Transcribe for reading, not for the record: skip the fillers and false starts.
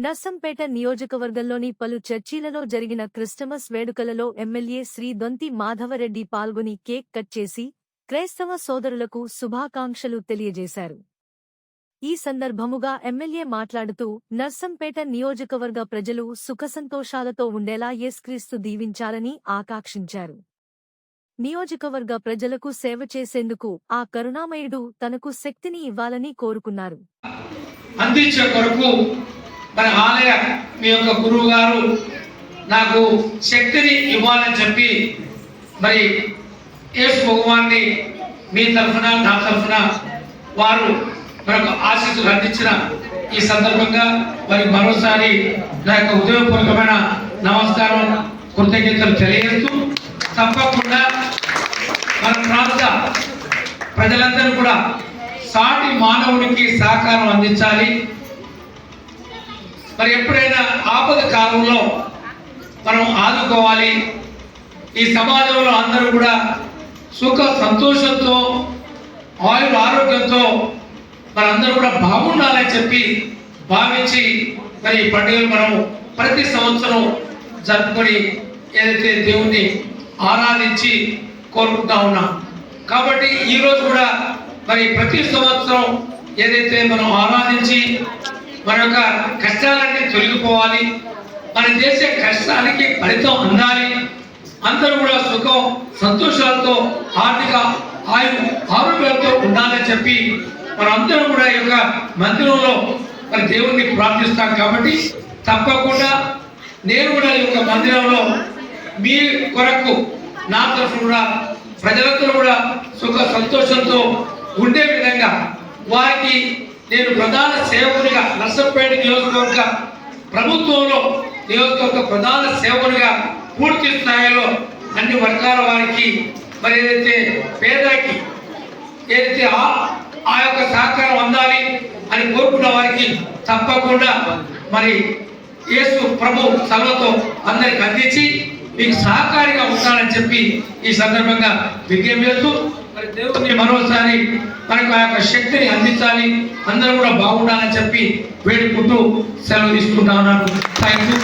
నర్సంపేట నియోజకవర్గంలోని పలు చర్చిలలో జరిగిన క్రిస్టమస్ వేడుకలలో ఎమ్మెల్యే శ్రీ దొంతి మాధవరెడ్డి పాల్గొని కేక్ కట్ చేసి క్రైస్తవ సోదరులకు శుభాకాంక్షలు తెలియజేశారు. ఈ సందర్భముగా ఎమ్మెల్యే మాట్లాడుతూ నర్సంపేట నియోజకవర్గ ప్రజలు సుఖసంతోషాలతో ఉండేలా యేసుక్రీస్తు దీవించాలని ఆకాంక్షించారు. నియోజకవర్గ ప్రజలకు సేవ చేసేందుకు ఆ కరుణామయుడు తనకు శక్తిని ఇవ్వాలని కోరుకున్నారు. అందించే కొరకు మన ఆలయ మీ యొక్క గురువు గారు నాకు శక్తిని ఇవ్వాలని చెప్పి మరి యేసు భగవాన్ని మీ తరఫున నా తరఫున వారు మనకు ఆశీస్సులు అందించిన ఈ సందర్భంగా మరి మరోసారి నా యొక్క హృదయపూర్వకమైన నమస్కారం కృతజ్ఞతలు తెలియజేస్తూ తప్పకుండా మన ప్రాంత ప్రజలందరూ కూడా సాటి మానవుడికి సహకారం అందించాలి. మరి ఎప్పుడైనా ఆపద కాలంలో మనం ఆదుకోవాలి. ఈ సమాజంలో అందరూ కూడా సుఖ సంతోషంతో ఆరోగ్యంతో మనందరూ కూడా బాగుండాలని చెప్పి భావించి మరి ఈ పండుగలు మనం ప్రతి సంవత్సరం జరుపుకొని ఏదైతే దేవుణ్ణి ఆరాధించి కోరుకుంటా ఉన్నాం. కాబట్టి ఈరోజు కూడా మరి ప్రతి సంవత్సరం ఏదైతే మనం ఆరాధించి మన యొక్క కష్టాలన్నీ తొలగిపోవాలి, మన దేశ కష్టానికి ఫలితం అందాలి, అందరూ కూడా సుఖం సంతోషాలతో ఆర్థిక ఆరోగ్యాలతో ఉండాలని చెప్పి మనందరూ కూడా ఈ యొక్క మందిరంలో మరి దేవుణ్ణి ప్రార్థిస్తాం. కాబట్టి తప్పకుండా నేను కూడా ఈ యొక్క మందిరంలో మీ కొరకు నా తరఫున కూడా ప్రజలందరూ కూడా సుఖ సంతోషంతో ఉండే విధంగా వారికి నేను ప్రధాన సేవకునిగా నర్సంపేట నియోజకవర్గ ప్రభుత్వంలో నియోజకవర్గ ప్రధాన సేవకునిగా పూర్తి స్థాయిలో అన్ని వర్గాల వారికి మరి ఏదైతే పేదలకి ఏదైతే ఆ యొక్క సహకారం అందాలి అని కోరుకున్న వారికి తప్పకుండా మరి యేసు ప్రభు సలహతో అందరికి అందించి మీకు సహకారిగా ఉండాలని చెప్పి ఈ సందర్భంగా విజ్ఞప్తి చేస్తూ మరి దేవుడిని మరోసారి మనకు ఆ యొక్క శక్తిని అందించాలి, అందరూ కూడా బాగుండాలని చెప్పి వేడుకుంటూ సెలవు తీసుకుంటా ఉన్నాను. Thank you.